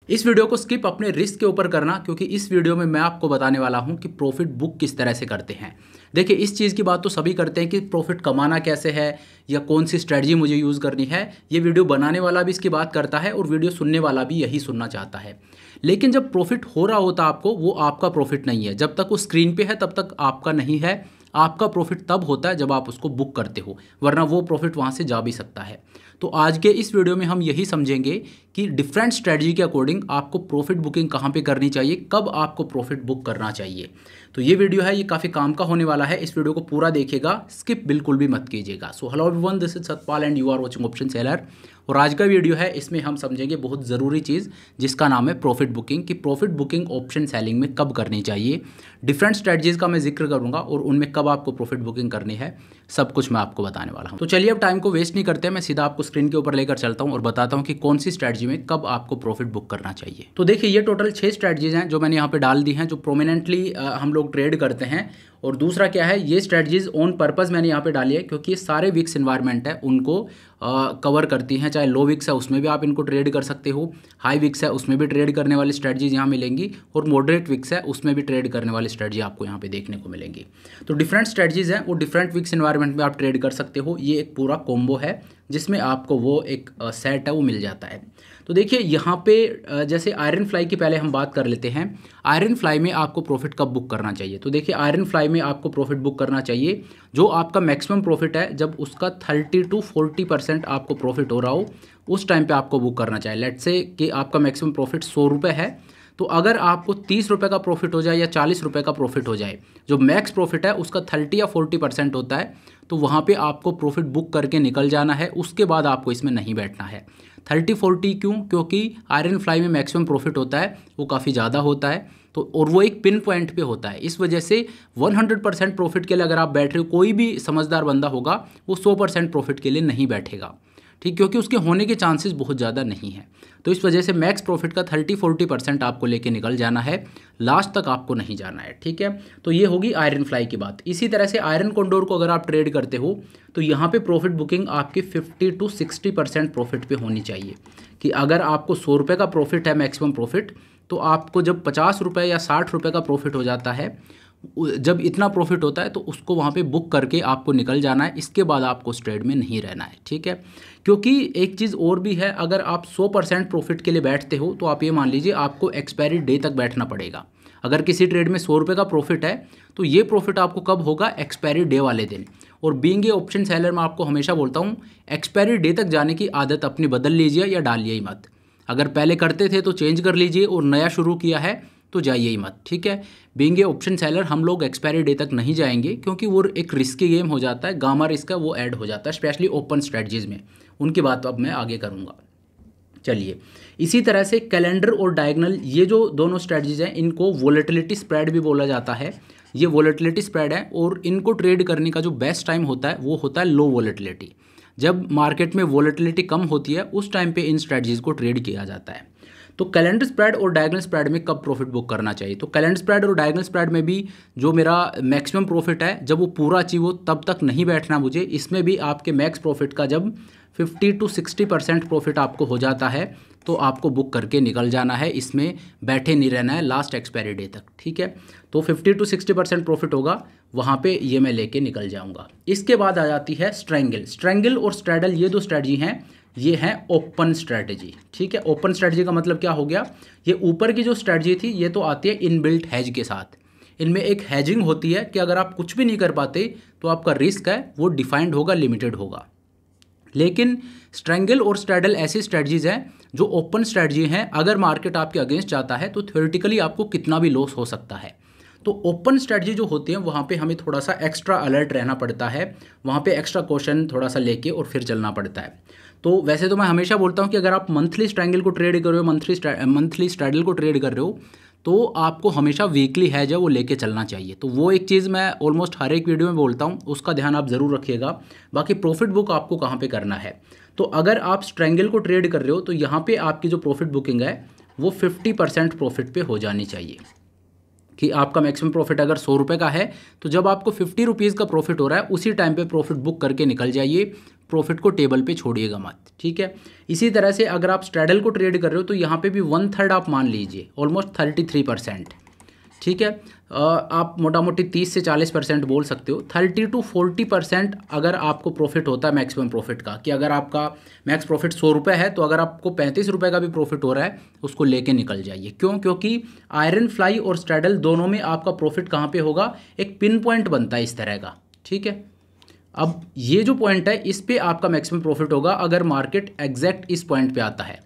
इस वीडियो को स्किप अपने रिस्क के ऊपर करना, क्योंकि इस वीडियो में मैं आपको बताने वाला हूं कि प्रॉफिट बुक किस तरह से करते हैं। देखिए, इस चीज़ की बात तो सभी करते हैं कि प्रॉफिट कमाना कैसे है या कौन सी स्ट्रेटजी मुझे यूज़ करनी है। ये वीडियो बनाने वाला भी इसकी बात करता है और वीडियो सुनने वाला भी यही सुनना चाहता है। लेकिन जब प्रॉफिट हो रहा होता आपको, वो आपका प्रॉफिट नहीं है। जब तक वो स्क्रीन पे है तब तक आपका नहीं है। आपका प्रॉफिट तब होता है जब आप उसको बुक करते हो, वरना वो प्रॉफिट वहाँ से जा भी सकता है। तो आज के इस वीडियो में हम यही समझेंगे कि डिफरेंट स्ट्रेटजी के अकॉर्डिंग आपको प्रॉफिट बुकिंग कहाँ पे करनी चाहिए, कब आपको प्रॉफिट बुक करना चाहिए। तो ये वीडियो है, ये काफ़ी काम का होने वाला है। इस वीडियो को पूरा देखिएगा, स्किप बिल्कुल भी मत कीजिएगा। So hello everyone, this is Satpal and you are watching option seller. और आज का वीडियो है, इसमें हम समझेंगे बहुत ज़रूरी चीज़ जिसका नाम है प्रॉफिट बुकिंग, कि प्रॉफिट बुकिंग ऑप्शन सेलिंग में कब करनी चाहिए। डिफरेंट स्ट्रेटजीज़ का मैं जिक्र करूंगा और उनमें कब आपको प्रॉफिट बुकिंग करनी है, सब कुछ मैं आपको बताने वाला हूं। तो चलिए अब टाइम को वेस्ट नहीं करते, मैं सीधा आपको स्क्रीन के ऊपर लेकर चलता हूं और बताता हूं कि कौन सी स्ट्रेटजी में कब आपको प्रॉफिट बुक करना चाहिए। तो देखिए, ये टोटल 6 स्ट्रेटजीज हैं जो मैंने यहाँ पे डाल दी हैं, जो प्रोमिनेंटली हम लोग ट्रेड करते हैं। और दूसरा क्या है, ये स्ट्रेटजीज ऑन पर्पस मैंने यहाँ पे डाली है क्योंकि ये सारे विक्स इन्वायरमेंट है उनको कवर करती हैं। चाहे लो विक्स है उसमें भी आप इनको ट्रेड कर सकते हो, हाई विक्स है उसमें भी ट्रेड करने वाली स्ट्रेटजीज यहाँ मिलेंगी, और मॉडरेट विक्स है उसमें भी ट्रेड करने वाली स्ट्रेटजी आपको यहाँ पे देखने को मिलेंगी। तो डिफरेंट स्ट्रेटजीज हैं, वो डिफरेंट विक्स इन्वायरमेंट में आप ट्रेड कर सकते हो। ये एक पूरा कॉम्बो है जिसमें आपको वो एक सेट है वो मिल जाता है। तो देखिए यहाँ पे जैसे आयरन फ्लाई की पहले हम बात कर लेते हैं। आयरन फ्लाई में आपको प्रॉफिट कब बुक करना चाहिए? तो देखिए, आयरन फ्लाई में आपको प्रॉफिट बुक करना चाहिए जो आपका मैक्सिमम प्रॉफिट है, जब उसका 30 to 40% आपको प्रॉफिट हो रहा हो, उस टाइम पे आपको बुक करना चाहिए। लेट्स से कि आपका मैक्सिमम प्रॉफिट 100 रुपये है, तो अगर आपको 30 रुपये का प्रॉफिट हो जाए या 40 रुपये का प्रॉफिट हो जाए, जो मैक्स प्रॉफिट है उसका 30 या 40% होता है, तो वहाँ पे आपको प्रॉफिट बुक करके निकल जाना है। उसके बाद आपको इसमें नहीं बैठना है। 30-40 क्यों? क्योंकि आयरन फ्लाई में मैक्सिमम प्रॉफिट होता है, वो काफ़ी ज़्यादा होता है, तो और वो एक पिन पॉइंट पे होता है। इस वजह से 100% प्रॉफिट के लिए अगर आप बैठ रहे हो, कोई भी समझदार बंदा होगा वो 100% प्रॉफिट के लिए नहीं बैठेगा, ठीक, क्योंकि उसके होने के चांसेस बहुत ज़्यादा नहीं है। तो इस वजह से मैक्स प्रॉफिट का 30-40% आपको लेके निकल जाना है, लास्ट तक आपको नहीं जाना है, ठीक है। तो ये होगी आयरन फ्लाई की बात। इसी तरह से आयरन कॉन्डोर को अगर आप ट्रेड करते हो तो यहाँ पे प्रॉफिट बुकिंग आपकी 50 to 60% प्रॉफिट पे होनी चाहिए। कि अगर आपको 100 रुपये का प्रॉफिट है मैक्सिमम प्रॉफिट, तो आपको जब 50 रुपये या 60 रुपये का प्रॉफिट हो जाता है, जब इतना प्रॉफिट होता है तो उसको वहाँ पे बुक करके आपको निकल जाना है। इसके बाद आपको उस ट्रेड में नहीं रहना है, ठीक है। क्योंकि एक चीज़ और भी है, अगर आप 100% प्रॉफिट के लिए बैठते हो तो आप ये मान लीजिए आपको एक्सपायरी डे तक बैठना पड़ेगा। अगर किसी ट्रेड में 100 रुपये का प्रॉफिट है तो ये प्रॉफिट आपको कब होगा? एक्सपायरी डे वाले दिन। और बीइंग ए ऑप्शन सेलर मैं आपको हमेशा बोलता हूँ, एक्सपायरी डे तक जाने की आदत अपनी बदल लीजिए या डालिए ही मत। अगर पहले करते थे तो चेंज कर लीजिए, और नया शुरू किया है तो जाइए ही मत, ठीक है। बीइंग ए ऑप्शन सेलर हम लोग एक्सपायरी डे तक नहीं जाएंगे, क्योंकि वो एक रिस्की गेम हो जाता है, गामा रिस्क का वो ऐड हो जाता है, स्पेशली ओपन स्ट्रेटजीज में। उनकी बात तो अब मैं आगे करूँगा। चलिए, इसी तरह से कैलेंडर और डायगोनल, ये जो दोनों स्ट्रेटजीज हैं, इनको वोलेटिलिटी स्प्रेड भी बोला जाता है। ये वोलेटिलिटी स्प्रेड है, और इनको ट्रेड करने का जो बेस्ट टाइम होता है वो होता है लो वोलेटिलिटी। जब मार्केट में वोलेटिलिटी कम होती है उस टाइम पे इन स्ट्रेटजीज को ट्रेड किया जाता है। तो कैलेंडर स्प्रेड और डायगोनल स्प्रेड में कब प्रॉफिट बुक करना चाहिए? तो कैलेंडर स्प्रेड और डायगोनल स्प्रेड में भी जो मेरा मैक्सिमम प्रॉफिट है, जब वो पूरा अचीव हो तब तक नहीं बैठना मुझे। इसमें भी आपके मैक्स प्रॉफिट का जब 50 to 60% प्रॉफिट आपको हो जाता है तो आपको बुक करके निकल जाना है। इसमें बैठे नहीं रहना है लास्ट एक्सपायरी डे तक, ठीक है। तो 50 to 60% प्रॉफिट होगा, वहाँ पे ये मैं लेके निकल जाऊँगा। इसके बाद आ जाती है स्ट्रैंगल। स्ट्रैंगल और स्ट्रैडल, ये दो स्ट्रेटजी हैं, ये है ओपन स्ट्रेटजी, ठीक है। ओपन स्ट्रेटजी का मतलब क्या हो गया? ये ऊपर की जो स्ट्रेटजी थी ये तो आती है इनबिल्ट हैज के साथ। इनमें एक हैजिंग होती है कि अगर आप कुछ भी नहीं कर पाते तो आपका रिस्क है वो डिफाइंड होगा, लिमिटेड होगा। लेकिन स्ट्रैंगल और स्ट्रैडल ऐसी स्ट्रेटजीज हैं जो ओपन स्ट्रेटजी हैं, अगर मार्केट आपके अगेंस्ट जाता है तो थ्योरेटिकली आपको कितना भी लॉस हो सकता है। तो ओपन स्ट्रेटजी जो होती है वहाँ पे हमें थोड़ा सा एक्स्ट्रा अलर्ट रहना पड़ता है, वहाँ पे एक्स्ट्रा क्वेश्चन थोड़ा सा लेके और फिर चलना पड़ता है। तो वैसे तो मैं हमेशा बोलता हूँ कि अगर आप मंथली स्ट्रैंगल को ट्रेड कर रहे हो, मंथली स्ट्रैडल को ट्रेड कर रहे हो, तो आपको हमेशा वीकली है जो वो लेके चलना चाहिए। तो वो एक चीज़ मैं ऑलमोस्ट हर एक वीडियो में बोलता हूँ, उसका ध्यान आप ज़रूर रखिएगा। बाकी प्रॉफिट बुक आपको कहाँ पे करना है? तो अगर आप स्ट्रैंगल को ट्रेड कर रहे हो तो यहाँ पे आपकी जो प्रॉफिट बुकिंग है वो 50% प्रॉफिट पे हो जानी चाहिए। कि आपका मैक्सिमम प्रॉफिट अगर 100 रुपये का है तो जब आपको 50 रुपीज़ का प्रॉफिट हो रहा है उसी टाइम पे प्रॉफिट बुक करके निकल जाइए। प्रॉफिट को टेबल पे छोड़िएगा मत, ठीक है। इसी तरह से अगर आप स्ट्रैडल को ट्रेड कर रहे हो तो यहाँ पे भी 1/3 आप मान लीजिए, ऑलमोस्ट 33%, ठीक है। आप मोटा मोटी 30 से 40% बोल सकते हो। 30 to 40% अगर आपको प्रॉफिट होता है मैक्सिमम प्रॉफिट का, कि अगर आपका मैक्स प्रॉफिट 100 रुपये है तो अगर आपको 35 रुपये का भी प्रॉफिट हो रहा है उसको लेके निकल जाइए। क्यों? क्योंकि आयरन फ्लाई और स्ट्रैडल दोनों में आपका प्रॉफिट कहाँ पे होगा, एक पिन पॉइंट बनता है इस तरह का, ठीक है। अब ये जो पॉइंट है इस पे आपका मैक्सिमम प्रॉफिट होगा अगर मार्केट एग्जैक्ट इस पॉइंट पे आता है।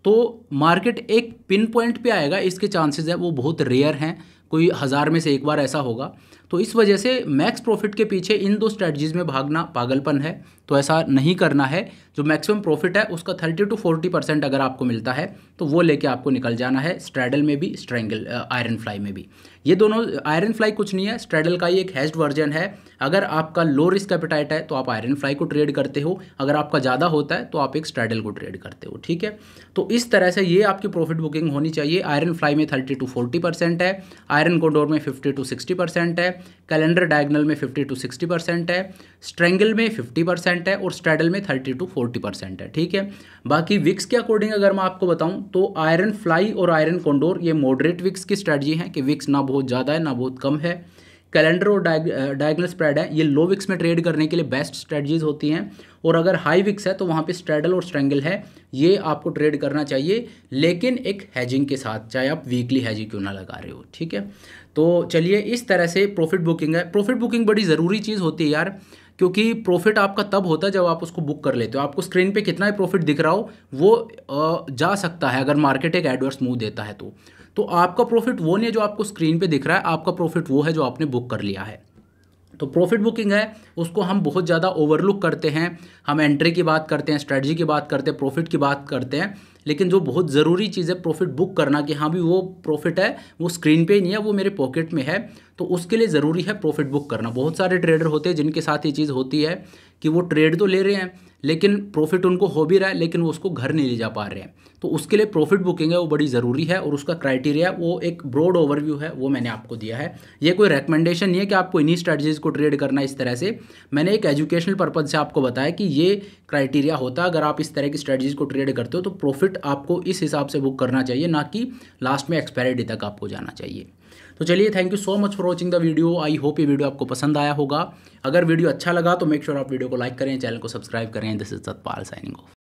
तो मार्केट एक पिन पॉइंट पे आएगा, इसके चांसेस है वो बहुत रेयर हैं, कोई 1000 में से एक बार ऐसा होगा। तो इस वजह से मैक्स प्रॉफिट के पीछे इन दो स्ट्रेटजीज में भागना पागलपन है, तो ऐसा नहीं करना है। जो मैक्सिमम प्रॉफिट है उसका 30 to 40% अगर आपको मिलता है तो वो लेके आपको निकल जाना है, स्ट्रैडल में भी, आयरन फ्लाई में भी। ये दोनों, आयरन फ्लाई कुछ नहीं है, स्ट्रैडल का ही एक हेज्ड वर्जन है। अगर आपका लो रिस्क एपेटाइट है तो आप आयरन फ्लाई को ट्रेड करते हो, अगर आपका ज़्यादा होता है तो आप एक स्ट्रैडल को ट्रेड करते हो, ठीक है। तो इस तरह से ये आपकी प्रॉफिट बुकिंग होनी चाहिए। आयरन फ्लाई में 30 to 40% है, आयरन कोंडोर में 50 to 60% है, कैलेंडर डायगोनल में 50 to 60% है, स्ट्रेंगल में 50% है और स्ट्रैडल में 30 to 40% है, ठीक है। बाकी विक्स के अकॉर्डिंग अगर मैं आपको बताऊं तो आयरन फ्लाई और आयरन कोंडोर ये मॉडरेट विक्स की स्ट्रेटजी है कि विक्स ना बहुत ज़्यादा है ना बहुत कम है। कैलेंडर और डायगोनल स्प्रेड है, ये लो विक्स में ट्रेड करने के लिए बेस्ट स्ट्रेटजीज होती हैं। और अगर हाई विक्स है तो वहाँ पे स्ट्रैडल और स्ट्रेंगल है, ये आपको ट्रेड करना चाहिए, लेकिन एक हैजिंग के साथ, चाहे आप वीकली हैजिंग क्यों ना लगा रहे हो, ठीक है। तो चलिए इस तरह से प्रॉफिट बुकिंग है। प्रॉफिट बुकिंग बड़ी ज़रूरी चीज़ होती है यार, क्योंकि प्रॉफिट आपका तब होता है जब आप उसको बुक कर लेते हो। आपको स्क्रीन पे कितना ही प्रॉफिट दिख रहा हो वो जा सकता है अगर मार्केट एक एडवर्स मूव देता है तो आपका प्रॉफिट वो नहीं है जो आपको स्क्रीन पे दिख रहा है, आपका प्रॉफिट वो है जो आपने बुक कर लिया है। तो प्रॉफिट बुकिंग है उसको हम बहुत ज़्यादा ओवरलुक करते हैं। हम एंट्री की बात करते हैं, स्ट्रेटजी की बात करते हैं, प्रॉफिट की बात करते हैं, लेकिन जो बहुत ज़रूरी चीज़ है प्रॉफिट बुक करना, कि हाँ भी वो प्रॉफिट है वो स्क्रीन पे ही नहीं है, वो मेरे पॉकेट में है, तो उसके लिए ज़रूरी है प्रॉफिट बुक करना। बहुत सारे ट्रेडर होते हैं जिनके साथ ये चीज़ होती है कि वो ट्रेड तो ले रहे हैं लेकिन प्रॉफिट उनको हो भी रहा है लेकिन वो उसको घर नहीं ले जा पा रहे हैं। तो उसके लिए प्रॉफिट बुकिंग है वो बड़ी ज़रूरी है, और उसका क्राइटेरिया वो एक ब्रॉड ओवरव्यू है, वो मैंने आपको दिया है। ये कोई रेकमेंडेशन नहीं है कि आपको इन्हीं स्ट्रेटजीज को ट्रेड करना इस तरह से। मैंने एक एजुकेशनल पर्पज़ से आपको बताया कि ये क्राइटेरिया होता है, अगर आप इस तरह की स्ट्रेटजीज को ट्रेड करते हो तो प्रॉफिट आपको इस हिसाब से बुक करना चाहिए, ना कि लास्ट में एक्सपायरी डेट तक आपको जाना चाहिए। तो चलिए, thank you so much for watching the video. I hope ये वीडियो आपको पसंद आया होगा। अगर वीडियो अच्छा लगा तो मेक श्योर आप वीडियो को लाइक करें, चैनल को सब्सक्राइब करें। This is Satpal signing off.